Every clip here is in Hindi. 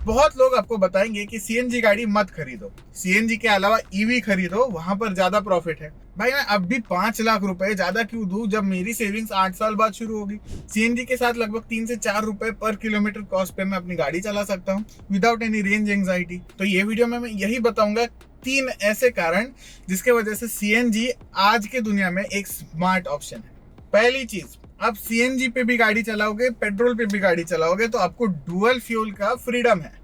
बहुत लोग आपको बताएंगे कि सीएनजी गाड़ी मत खरीदो, सीएनजी के अलावा ईवी खरीदो, वहां पर ज्यादा प्रॉफिट है। भाई मैं अब भी 5 लाख रुपए ज्यादा क्यों दूं जब मेरी सेविंग्स 8 साल बाद शुरू होगी। सीएनजी के साथ लगभग 3 से 4 रुपए पर किलोमीटर कॉस्ट पे मैं अपनी गाड़ी चला सकता हूँ विदाउट एनी रेंज एंजाइटी। तो ये वीडियो में मैं यही बताऊंगा 3 ऐसे कारण जिसके वजह से सीएनजी आज के दुनिया में एक स्मार्ट ऑप्शन है। पहली चीज, आप सीएनजी पे भी गाड़ी चलाओगे, पेट्रोल पे भी गाड़ी चलाओगे तो आपको डुअल फ्यूल का फ्रीडम है।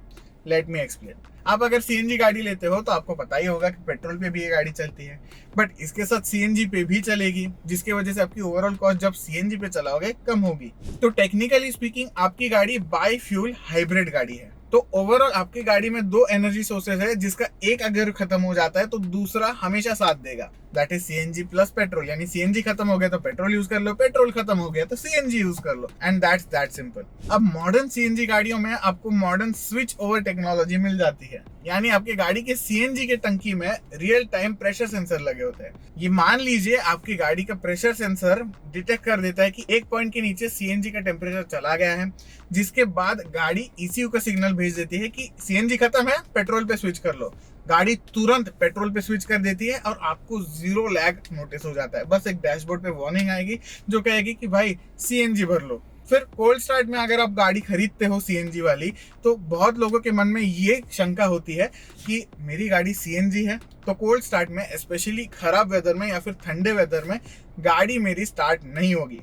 Let me explain. आप अगर सीएनजी गाड़ी लेते हो तो आपको पता ही होगा कि पेट्रोल पे भी ये गाड़ी चलती है, बट इसके साथ सीएनजी पे भी चलेगी, जिसकी वजह से आपकी ओवरऑल कॉस्ट जब सीएनजी पे चलाओगे कम होगी। तो टेक्निकली स्पीकिंग आपकी गाड़ी बाई फ्यूल हाइब्रिड गाड़ी है। तो ओवरऑल आपकी गाड़ी में 2 एनर्जी सोर्सेज है, जिसका एक अगर खत्म हो जाता है तो दूसरा हमेशा साथ देगा। That is CNG plus petrol, यानी सीएनजी खत्म हो गया तो पेट्रोल यूज कर लो, पेट्रोल खत्म हो गया तो सीएनजी यूज कर लो, एंड दैट्स दैट सिंपल। अब मॉडर्न सीएनजी गाड़ियों में आपको मॉडर्न स्विच ओवर टेक्नोलॉजी मिल जाती है, यानी आपकी गाड़ी के सीएनजी के टंकी में रियल टाइम प्रेशर सेंसर लगे होते हैं। ये मान लीजिए आपकी गाड़ी का प्रेशर सेंसर डिटेक्ट कर देता है कि एक पॉइंट के नीचे सीएनजी का टेम्परेचर चला गया है, जिसके बाद गाड़ी ईसीयू का सिग्नल भेज देती है कि सीएनजी खत्म है, पेट्रोल पे स्विच कर लो। गाड़ी तुरंत पेट्रोल पे स्विच कर देती है और आपको 0 लैग नोटिस हो जाता है। बस एक डैशबोर्ड पे वार्निंग आएगी जो कहेगी कि भाई सीएनजी भर लो। फिर कोल्ड स्टार्ट में अगर आप गाड़ी खरीदते हो सीएनजी वाली, तो बहुत लोगों के मन में ये शंका होती है कि मेरी गाड़ी सीएनजी है तो कोल्ड स्टार्ट में, स्पेशली खराब वेदर में या फिर ठंडे वेदर में, गाड़ी मेरी स्टार्ट नहीं होगी।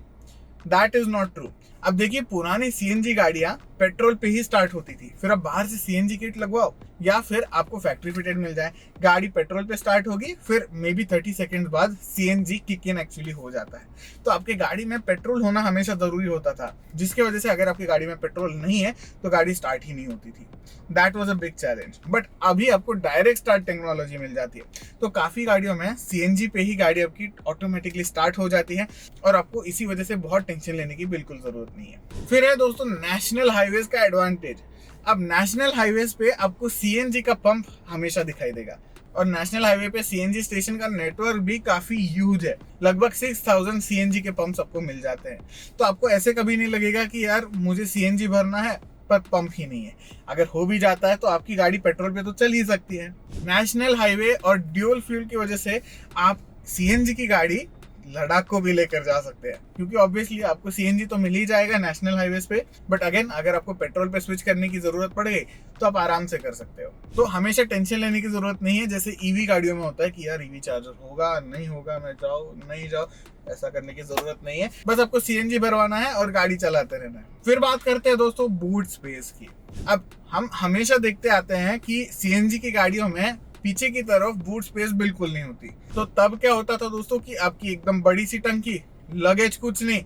That is not true. अब देखिए, पुरानी सीएनजी गाड़ियां पेट्रोल पे ही स्टार्ट होती थी, फिर अब बाहर से सीएनजी किट लगवाओ या फिर आपको फैक्ट्री फिटेड मिल जाए, गाड़ी पेट्रोल पे स्टार्ट होगी, फिर मे बी 30 सेकेंड बाद सीएनजी किक इन एक्चुअली हो जाता है। तो आपकी गाड़ी में पेट्रोल होना हमेशा जरूरी होता था, जिसकी वजह से अगर आपकी गाड़ी में पेट्रोल नहीं है तो गाड़ी स्टार्ट ही नहीं होती थी। That was a big challenge. But अभी आपको डायरेक्ट स्टार्ट टेक्नोलॉजी मिल जाती है, तो काफी गाड़ियों में सीएनजी पे ही गाड़ी आपकी ऑटोमेटिकली स्टार्ट हो जाती है और आपको इसी वजह से बहुत टेंशन लेने की बिल्कुल जरूरत नहीं है। फिर है दोस्तों नेशनल हाईवेज का एडवांटेज। अब नेशनल हाईवेज पे आपको सीएनजी का पंप हमेशा दिखाई देगा और नेशनल हाईवे पे सीएनजी स्टेशन का नेटवर्क भी काफी ह्यूज है। लगभग 6000 सीएनजी के पंप्स आपको मिल जाते हैं। तो आपको ऐसे कभी नहीं लगेगा कि यार मुझे सीएनजी भरना है पर पंप ही नहीं है। अगर हो भी जाता है तो आपकी गाड़ी पेट्रोल पे तो चल ही सकती है। नेशनल हाईवे और ड्यूल फ्यूल की वजह से आप सीएनजी की गाड़ी लद्दाख को भी लेकर जा सकते हैं, क्योंकि ऑब्वियसली आपको सीएनजी तो मिल ही जाएगा नेशनल हाईवेज पे, बट अगेन अगर आपको पेट्रोल पे स्विच करने की जरूरत पड़ गई तो आप आराम से कर सकते हो। तो हमेशा टेंशन लेने की जरूरत नहीं है, जैसे ईवी गाड़ियों में होता है कि यार ईवी चार्जर होगा नहीं होगा, मैं जाऊँ नहीं जाऊँ, ऐसा करने की जरूरत नहीं है। बस आपको सीएनजी भरवाना है और गाड़ी चलाते रहना है। फिर बात करते हैं दोस्तों बूट स्पेस की। अब हम हमेशा देखते आते हैं कि सीएनजी की गाड़ियों में पीछे की तरफ बूट स्पेस बिल्कुल नहीं होती। तो तब क्या होता था दोस्तों कि आपकी एकदम बड़ी सी टंकी, लगेज कुछ नहीं,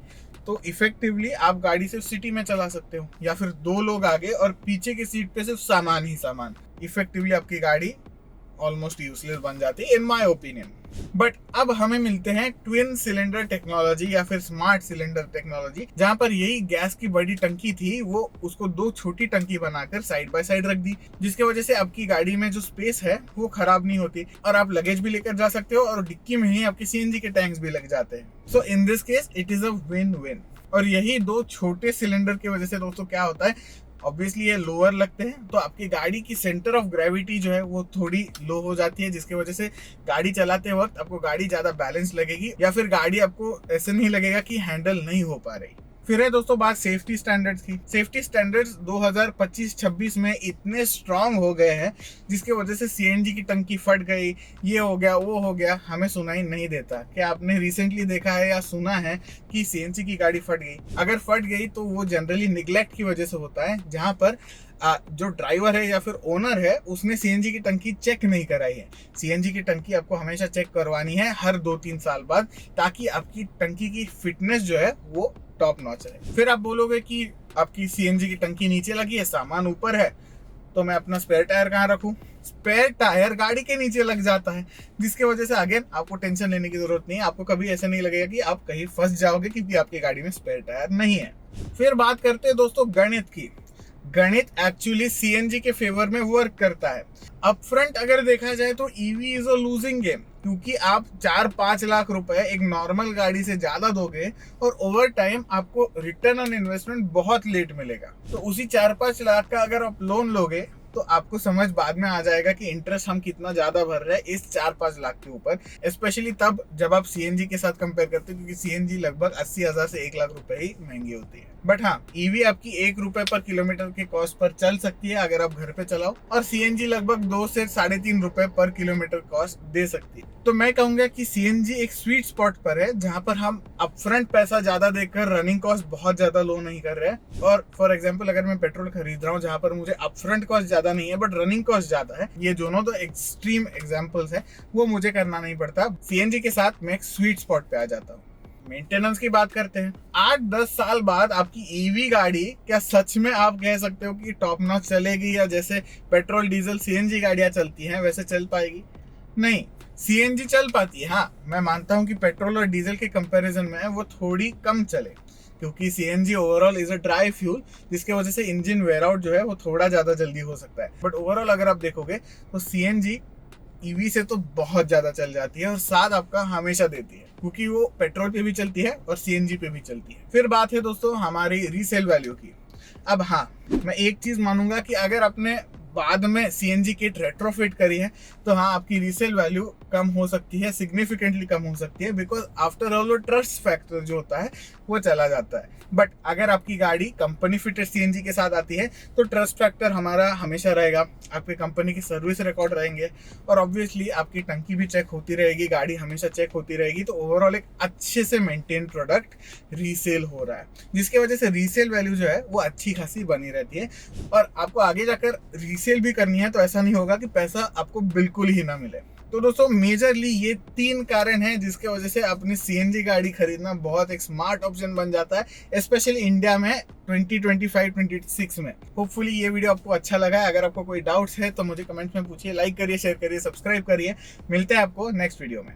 तो इफेक्टिवली आप गाड़ी सिर्फ सिटी में चला सकते हो, या फिर 2 लोग आगे और पीछे की सीट पे सिर्फ सामान ही सामान। इफेक्टिवली आपकी गाड़ी ऑलमोस्ट यूजलेस बन जाती है इन माय ओपिनियन। बट अब हमें मिलते हैं ट्विन सिलेंडर टेक्नोलॉजी या फिर स्मार्ट सिलेंडर टेक्नोलॉजी, जहां पर यही गैस की बड़ी टंकी थी वो उसको 2 छोटी टंकी बनाकर साइड बाय साइड रख दी, जिसकी वजह से आपकी गाड़ी में जो स्पेस है वो खराब नहीं होती और आप लगेज भी लेकर जा सकते हो और डिक्की में ही आपके सीएनजी के टैंक्स भी लग जाते हैं। So in this case it is a win win. और यही 2 छोटे सिलेंडर की वजह से दोस्तों क्या होता है, ऑब्वियसली ये लोअर लगते हैं तो आपकी गाड़ी की सेंटर ऑफ ग्रेविटी जो है वो थोड़ी लो हो जाती है, जिसकी वजह से गाड़ी चलाते वक्त आपको गाड़ी ज्यादा बैलेंस लगेगी या फिर गाड़ी आपको ऐसे नहीं लगेगा कि हैंडल नहीं हो पा रही। फिर है दोस्तों बात सेफ्टी स्टैंडर्ड्स की। सेफ्टी स्टैंडर्ड्स 2025-26 में इतने स्ट्रांग हो गए हैं जिसकी वजह से सीएनजी की टंकी फट गई, ये हो गया वो हो गया, हमें सुनाई नहीं देता। क्या आपने रिसेंटली देखा है या सुना है कि सीएनजी की गाड़ी फट गई? अगर फट गई तो वो जनरली निग्लेक्ट की वजह से होता है, जहां पर जो ड्राइवर है या फिर ओनर है उसने सीएनजी की टंकी चेक नहीं कराई है। सीएनजी की टंकी आपको हमेशा चेक करवानी है हर 2-3 साल बाद, ताकि आपकी टंकी की फिटनेस जो है वो टॉप नॉच है। फिर आप बोलोगे कि आपकी सीएनजी की टंकी नीचे लगी है, सामान ऊपर है, तो मैं अपना स्पेयर टायर कहाँ रखूं? स्पेयर टायर गाड़ी के नीचे लग जाता है, जिसकी वजह से अगेन आपको टेंशन लेने की जरूरत नहीं है। आपको कभी ऐसा नहीं लगेगा कि आप कहीं फंस जाओगे क्योंकि आपकी गाड़ी में स्पेयर टायर नहीं है। फिर बात करते हैं दोस्तों गणित की। गणित एक्चुअली सीएनजी के फेवर में वर्क करता है। अपफ्रंट अगर देखा जाए तो EV is a losing game, क्योंकि आप 4-5 लाख रुपए एक नॉर्मल गाड़ी से ज्यादा दोगे और ओवर टाइम आपको रिटर्न ऑन इन्वेस्टमेंट बहुत लेट मिलेगा। तो उसी 4-5 लाख का अगर आप लोन लोगे तो आपको समझ बाद में आ जाएगा कि इंटरेस्ट हम कितना ज्यादा भर रहे हैं इस 4-5 लाख के ऊपर, स्पेशली तब जब आप सीएनजी के साथ कंपेयर करते हो, क्योंकि सीएनजी लगभग 80,000 से 1 लाख रुपए ही महंगी होती है। बट हाँ, ईवी आपकी 1 रुपए पर किलोमीटर के कॉस्ट पर चल सकती है अगर आप घर पे चलाओ, और सीएनजी लगभग 2 से 3.5 रुपए पर किलोमीटर कॉस्ट दे सकती है। तो मैं कहूंगा कि सीएनजी एक स्वीट स्पॉट पर है जहां पर हम अपफ्रंट पैसा ज्यादा देकर रनिंग कॉस्ट बहुत ज्यादा लो नहीं कर रहे हैं। और फॉर एग्जांपल अगर मैं पेट्रोल खरीद रहा हूँ जहां पर मुझे अपफ्रंट कॉस्ट ज्यादा नहीं है बट रनिंग कॉस्ट ज्यादा है, ये दोनों तो एक्सट्रीम एग्जांपल्स है, वो मुझे करना नहीं पड़ता। सीएनजी के साथ मैं एक स्वीट स्पॉट पे आ जाता हूँ। मेंटेनेंस की बात करते हैं। 8-10 साल बाद आपकी ईवी गाड़ी क्या सच में आप कह सकते हो कि टॉप नॉच चलेगी, या जैसे पेट्रोल डीजल सीएनजी गाड़ियां चलती हैं वैसे चल पाएगी? नहीं, सीएनजी चल पाती है। हाँ, मैं मानता हूं कि पेट्रोल और डीजल के कंपैरिजन में वो थोड़ी कम चले, क्योंकि CNG overall is a dry fuel, जिसके वजह से इंजन वेयर आउट जो है वो थोड़ा ज्यादा जल्दी हो सकता है। बट ओवरऑल अगर आप देखोगे तो सीएनजी ईवी से तो बहुत ज्यादा चल जाती है और साथ आपका हमेशा देती है, क्योंकि वो पेट्रोल पे भी चलती है और सीएनजी पे भी चलती है। फिर बात है दोस्तों हमारी रीसेल वैल्यू की। अब हाँ, मैं एक चीज मानूंगा कि अगर आपने बाद में सीएनजी किट रेट्रोफिट करी है तो हाँ, आपकी रीसेल वैल्यू कम हो सकती है, सिग्निफिकेंटली कम हो सकती है, बिकॉज आफ्टर ऑल वो ट्रस्ट फैक्टर जो होता है वो चला जाता है। बट अगर आपकी गाड़ी कंपनी फिटेड सीएनजी के साथ आती है तो ट्रस्ट फैक्टर हमारा हमेशा रहेगा, आपके कंपनी की सर्विस रिकॉर्ड रहेंगे और ऑब्वियसली आपकी टंकी भी चेक होती रहेगी, गाड़ी हमेशा चेक होती रहेगी। तो ओवरऑल एक अच्छे से मेंटेन प्रोडक्ट रीसेल हो रहा है, जिसकी वजह से रीसेल वैल्यू जो है वो अच्छी खासी बनी रहती है। और आपको आगे जाकर रीसेल भी करनी है तो ऐसा नहीं होगा कि पैसा आपको बिल्कुल ही ना मिले। तो दोस्तों मेजरली ये 3 कारण हैं जिसके वजह से अपनी सीएनजी गाड़ी खरीदना बहुत एक स्मार्ट ऑप्शन बन जाता है, स्पेशली इंडिया में 2025-26 में। होपफुली ये वीडियो आपको अच्छा लगा है। अगर आपको कोई डाउट्स है तो मुझे कमेंट्स में पूछिए, लाइक करिए, शेयर करिए, सब्सक्राइब करिए। मिलते हैं आपको नेक्स्ट वीडियो में।